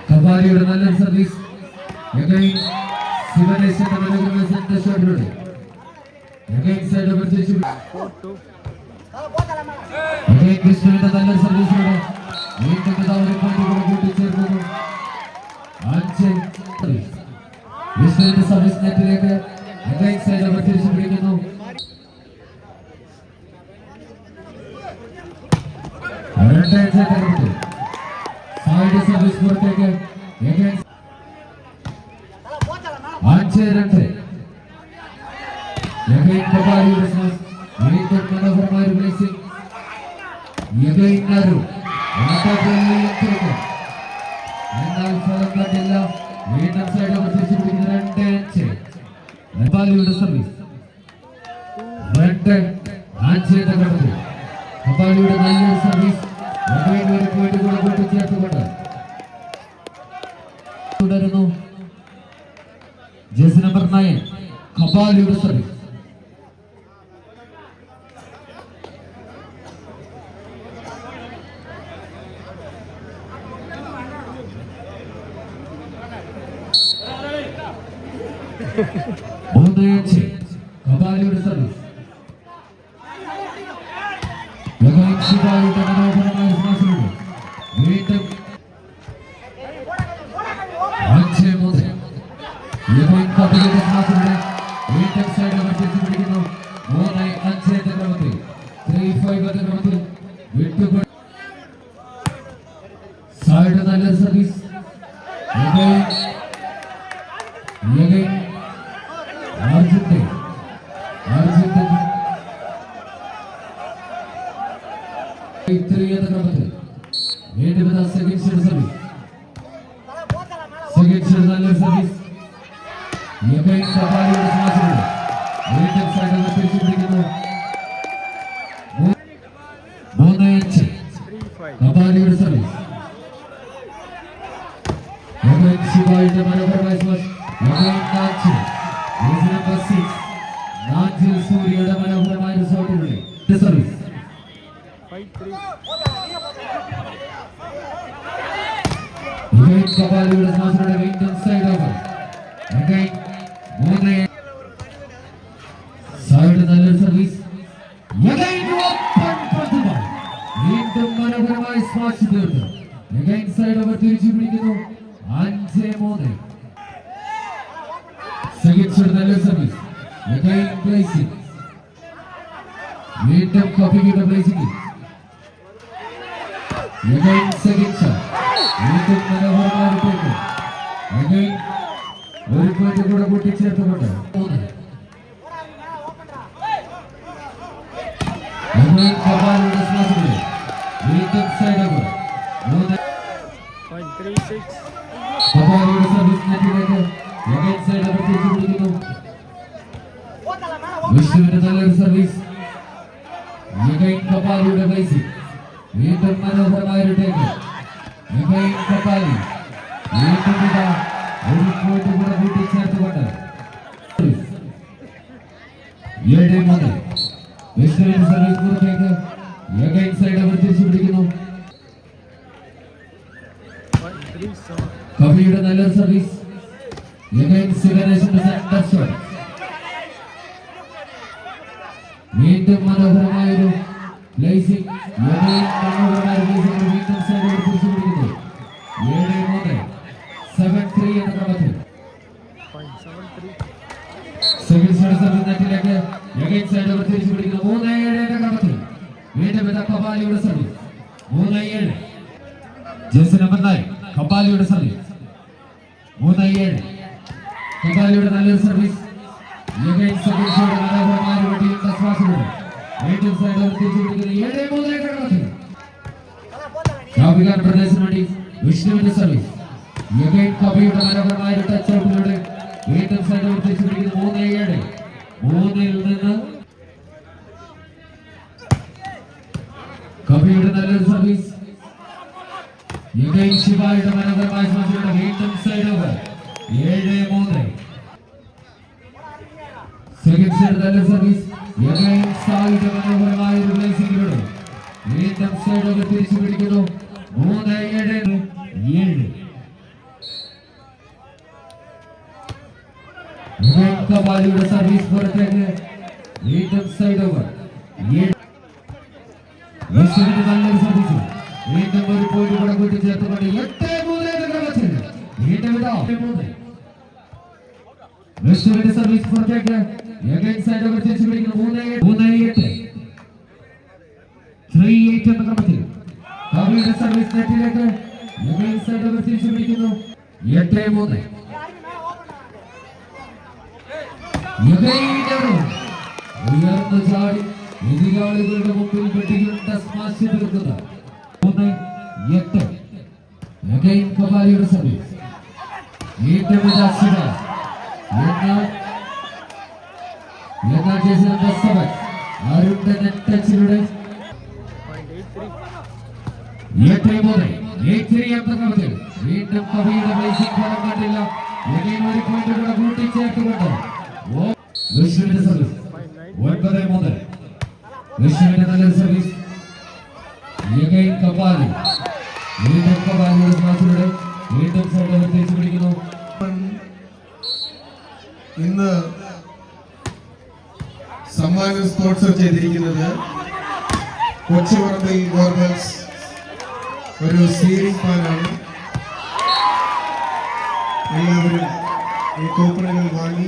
കബാലിയുടെ നല്ല സർവീസ് ശിവനേശന്റെ മനോഹരമായ ഷോട്ടിലൂടെ കൃഷ്ണന്റെ നല്ല സർവീസിലൂടെ വീണ്ടും കൂട്ടിച്ചേർക്കുന്നു. കൃഷ്ണന്റെ സർവീസ് നെറ്റിലേക്ക് തിരിച്ചു പിടിക്കുന്നു. സർവീസ് പുറത്തേക്ക് മനോഹരമായ ബ്ലേസിംഗ് എന്നാൽ ഫലം കണ്ടില്ല. വീണ്ടും സൈഡ് തിരിച്ചു പിടിക്കുന്ന 2-5 കബാലിയുടെ സർവീസ്. കബാലിയുടെ നല്ലൊരു സർവീസ് ഒരു പോയിന്റ് കൂടെ കൂട്ടിച്ചേർത്തുകൊണ്ട് തുടരുന്നു. ജേഴ്സി നമ്പർ 9 കബാലിയുടെ സർവീസ്. കബാലിയുടെ സർവീസ്. മനോഹരമായ സ്മാഷിലൂടെ വീണ്ടും 5-3 കബാലിയുടെ സ്മാഷിലൂടെ വീണ്ടും സൈഡ് തിരിച്ചു പിടിക്കുന്നു. 3-5 എന്ന ക്രമത്തിൽ 3-5 എന്ന ക്രമത്തിൽ വിട്ടുകൊടുത്തു. സൈഡ് നല്ല സർവീസ്. കബാലിയുടെ സർവീസ്. ശിവായുടെ മനോഹരമായ സ്മാഷ്. സൂര്യയുടെ മനോഹരമായ ഷോട്ടിലൂടെ സർവീസ്. കബാലിയുടെ സ്മാഷിലൂടെ വീണ്ടും സൈഡ് ഓവർ. സൈഡ് നല്ലൊരു സർവീസ്. വീണ്ടും മനോഹരമായ സ്മാഷ് തീർന്നു. സൈഡ് ഓവർ തിരിച്ചു പിടിക്കുന്നു. 5-3 നല്ല സർവീസ്. വീണ്ടും കബിയുടെ പ്ലേസിംഗ്. വീണ്ടും മനോഹരമായിട്ട് ഒരു പോയിന്റ് കൂടെ കൂട്ടിച്ചേർത്തുകൊണ്ട് കബാലിയുടെ സ്മാഷിലൂടെ വീണ്ടും സൈഡ് ഓവർ. കബാലിയുടെ സർവീസ് നെറ്റിലേക്ക് സൈഡ് ഓവർ തിരിച്ചു പിടിക്കുന്നു. വിഷ്ണുവിന്റെ നല്ലൊരു സർവീസ്. കബാലിയുടെ പ്ലേസിംഗ്. വീണ്ടും മനോഹരമായ ഒരു ടേക്ക്. കബാലി വീണ്ടും ഒരു പോയിന്റ് കൂടെ കൂട്ടിച്ചേർത്തുകൊണ്ട് 7-3 വിഷ്ണുവിന്റെ സർവീസ് പുറത്തേക്ക്. സൈഡ് അവർ തിരിച്ചു പിടിക്കുന്നു. കബിയുടെ നല്ലൊരു സർവീസ്. ശിവനേശന്റെ centre shot. വീണ്ടും മനോഹരമായൊരു പ്ലേസിംഗ്. മനോഹരമായ പ്ലേസിംഗ്. വീണ്ടും സൈഡ് അവർ തിരിച്ചു പിടിക്കുന്നു. 7-3 7-3 എന്ന ക്രമത്തിൽ സൈഡ് അവർ തിരിച്ചു പിടിക്കുന്നു. 3-7 എന്ന ക്രമത്തിൽ വീണ്ടും കബാലിയുടെ സർവീസ്. 3-7 ജേഴ്സി നമ്പർ 9 കബാലിയുടെ സർവീസ്. 3-7 കബാലിയുടെ നല്ലൊരു സർവീസ്. പ്രദേശത്തിന് വേണ്ടി വിഷ്ണുവിന്റെ സർവീസ്. കബിയുടെ മനോഹരമായ ടച്ച് ഔട്ടിലൂടെ വീണ്ടും സൈഡ് തിരിച്ചു പിടിക്കുന്നു. 3-7 3-ൽ നിന്ന് കബിയുടെ നല്ലൊരു സർവീസ്. ശിവായുടെ മനോഹരമായ സ്മാഷിലൂടെ വീണ്ടും സൈഡ് ഓവർ 7-3. സെക്കൻഡ് സൈഡ് നല്ല സർവീസ് സായിയുടെ മനോഹരമായ ഒരു പ്ലേസിംഗിലൂടെ വീണ്ടും സൈഡ് ഓവർ തിരിച്ചു പിടിക്കുന്നു 3-7. കപാലിയുടെ സർവീസ് പുറത്തേക്ക് വീണ്ടും സൈഡ് ഓവർ 7. നല്ലൊരു സർവീസ് വീണ്ടും ഒരു പോയിന്റ് കൂടെ കൂട്ടിച്ചേർത്തുകൊണ്ട് 8-3 വീണ്ടും സർവീസ് പുറത്തേക്ക് സൈഡ് ഓവർ തിരിച്ചു പിടിക്കുന്നു 3-8 എന്ന ക്രമത്തിൽ കവിയുടെ സർവീസ് നെറ്റിലേക്ക് സൈഡ് ഓവർ തിരിച്ചു പിടിക്കുന്നു 8-3. ഉയർന്നു ചാടി എതിരാളികളുടെ മുമ്പിൽ വെടിയുണ്ട സ്മാഷ് തീർക്കുന്ന 3-8. കപാലിയുടെ സർവീസ് അരുണിന്റെ നെറ്റച്ചിലൂടെ 8-3 വീണ്ടും കവിയുടെ പ്ലേസിംഗ് ഫലം കണ്ടില്ല. ഒരു പോയിന്റ് കൂടെ കൂട്ടിച്ചേർത്തുകൊണ്ട് വിഷ്ണുവിന്റെ സർവീസ് 9-3. വിഷ്ണുവിന്റെ നല്ലൊരു സർവീസ് കപാലി വീണ്ടും കപാലിയുടെ സ്മാഷിലൂടെ വീണ്ടും സൈഡ് തിരിച്ചു പിടിക്കുന്നു. ഇന്ന് സമ്മാനം സ്പോൺസർ ചെയ്തിരിക്കുന്നത് കൊച്ചുപറമ്പിൽ ഗോർമെന്റ്സ് ഒരു സീലിംഗ് ഫാനാണ്. എല്ലാവരും ഈ കൂപ്പണുകൾ വാങ്ങി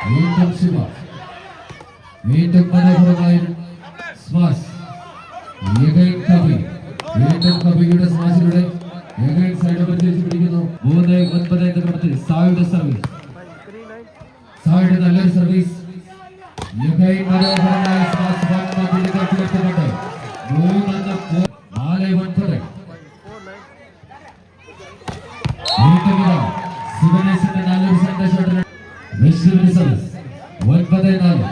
വീണ്ടും ശിവ വീണ്ടും മനോഹരമായ സ്മാഷ് കവി വീണ്ടും കവിയുടെ സ്മാഷിലൂടെ സൈഡ് ഓവർ തിരിച്ചു പിടിക്കുന്നു 3-9 എന്ന ക്രമത്തിൽ സായുടെ സർവീസ് സായുടെ നല്ലൊരു സർവീസ് മനോഹരമായ സ്മാഷ് തീർത്തുകൊണ്ട് 4-9. ശിവനേശന്റെ നല്ലൊരു സന്ദേശം വിഷ്ണുവിന്റെ സർവീസ് 9-4.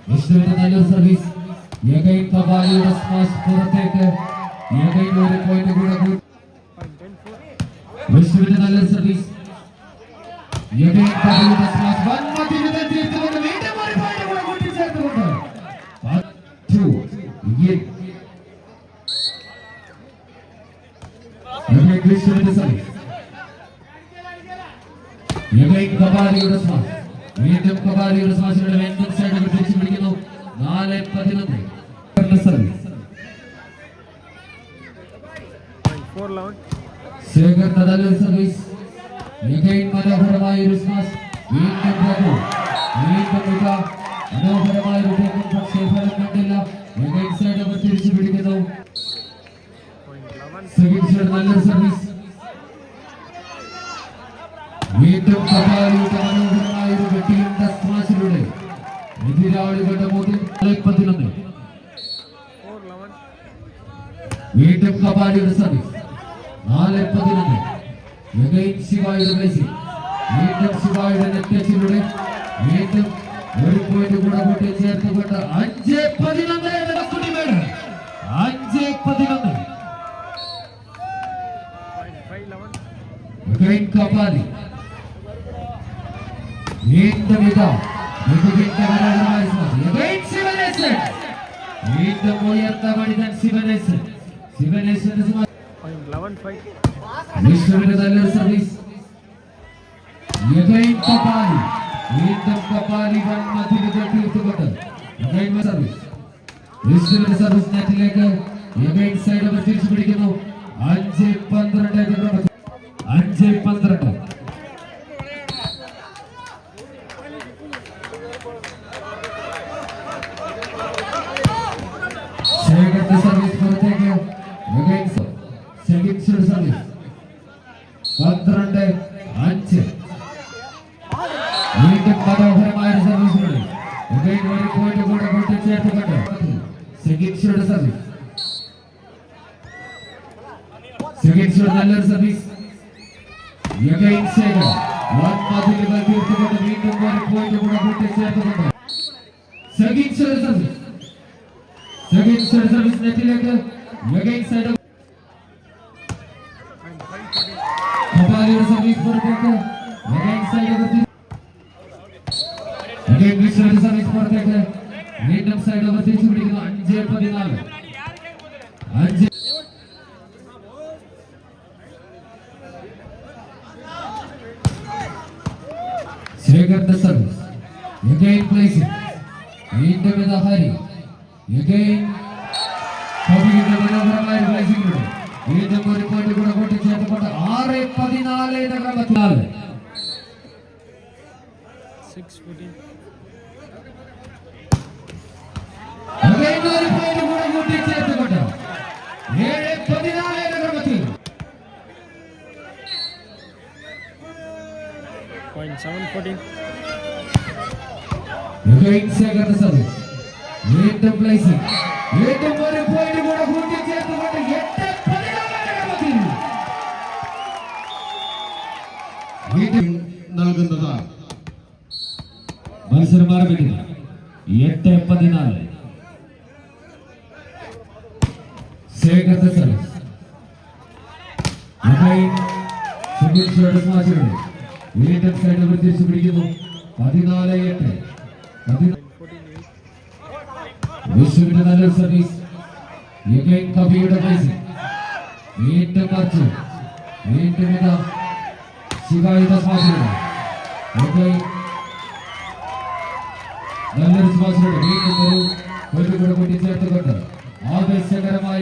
വിഷ്ണുവിന്റെ നല്ലൊരു സർവീസ് കപാലിയുടെ സ്മാഷ് പുറത്തേക്ക് ഒരു പോയിന്റ് കൂടെ വിഷ്ണുവിന്റെ നല്ലൊരു സർവീസ് കപാലിയുടെ സ്മാഷ് തീർത്തുകൊണ്ട് വീണ്ടും ഒരു പോയിന്റ് കൂടെ കൂട്ടിച്ചേർത്തുകൊണ്ട് 2-8. വിഷ്ണുവിന്റെ സർവീസ് കപാലിയുടെ സ്മാഷ് വീണ്ടും കപാലിയുടെ സ്മാഷിലൂടെ വീണ്ടും സൈഡ് തിരിച്ചു പിടിക്കുന്നു 4-11. സർവീസ് ശേഖർ നല്ലൊരു സർവീസ് മനോഹരമായ ഒരു സ്മാഷ് വീണ്ടും മനോഹരമായ ഒരു പക്ഷേ ഫലം കണ്ടില്ല. സൈഡ് തിരിച്ചു പിടിക്കുന്നു. നല്ലൊരു സർവീസ് വീണ്ടും കപാലിയുടെ മനോഹരമായ ഒരു വെട്ടിയുണ്ട സ്മാഷിലൂടെ എതിരാളികളുടെ മുന്നിൽ 11. വീണ്ടും കപാലിയുടെ സർവീസ് 4-11. ശിവായുടെ പ്ലേസിംഗ് വീണ്ടും ശിവായുടെ നെറ്റച്ചിലൂടെ വീണ്ടും ഒരു പോയിന്റ് കൂടെ കൂട്ടി ചേർത്തുകൊണ്ട് 5-11. 5-11. കപാലി വീണ്ടും വീണ്ടും ഉയർത്ത മണിതൻ ശിവനേശൻ വിഷ്ണുവിന്റെ നല്ലൊരു സർവീസ് കപാലി വീണ്ടും കപാലി തീർത്തുകൊണ്ട് സർവീസ് വിഷ്ണുവിന്റെ സർവീസ് നെറ്റിലേക്ക് സൈഡ് തിരിച്ചു പിടിക്കുന്നു 5-12. 5-12. ശേഖരന്റെ സർവീസ് പുറത്തേക്ക് സർവീസ് 12-5. വീണ്ടും മനോഹരമായ സർവീസുകളിൽ ഒരു പോയിന്റ് കൂടെ കൂട്ടിച്ചേർത്തുകൊണ്ട് സെഗിൻസിയുടെ സർവീസ് നല്ലൊരു സർവീസ് തീർത്തുകൊണ്ട് വീണ്ടും ഒരു പോയിന്റ് കൂടെ കൂട്ടിച്ചേർത്തുകൊണ്ട് സർവീസ് സെക്കൻഡ് സൈഡ് സർവീസ് നെറ്റിലേക്ക് അഗൈൻ സൈഡ് കപാലിയുടെ സർവീസ് പുറത്തേക്ക് അഗൈൻ സൈഡ് അഗൈൻ വിഷ്ണുവിന്റെ സർവീസ് പുറത്തേക്ക് വീണ്ടും സൈഡ് ഓവർ തിരിച്ചു പിടിക്കുന്നു 5-14 5 Sreekanth service. Again placing. Into with the hurry. Again. Coming into the maneuver placing. Into the report to go to Chatapata. R14 the Rabatal. 6-14. Again the report to go to Chatapata. 14 the Rabatal. 0.714. Again Sreekanth service. Into placing. Into the report to go to Chatapata. Yet 14 നൽകുന്നതാണ്. മത്സരം ആരംഭിക്കുന്നു 8-14 Sreekanth service. Again സുബിൻഷയുടെ സ്മാഷിലൂടെ വീണ്ടും side over തിരിച്ചു പിടിക്കുന്നു 14-8 വിഷ്ണുവിന്റെ നല്ലൊരു service. Again കവിയുടെ placing. വീണ്ടും മറിച്ചു. വീണ്ടും ഇതാ ശിവായുടെ സ്മാഷിലൂടെ നല്ലൊരു സ്മാഷിലൂടെ വീണ്ടും ഒരു കൂടെ കൂട്ടി ചേർത്തുകൊണ്ട് ആവേശകരമായ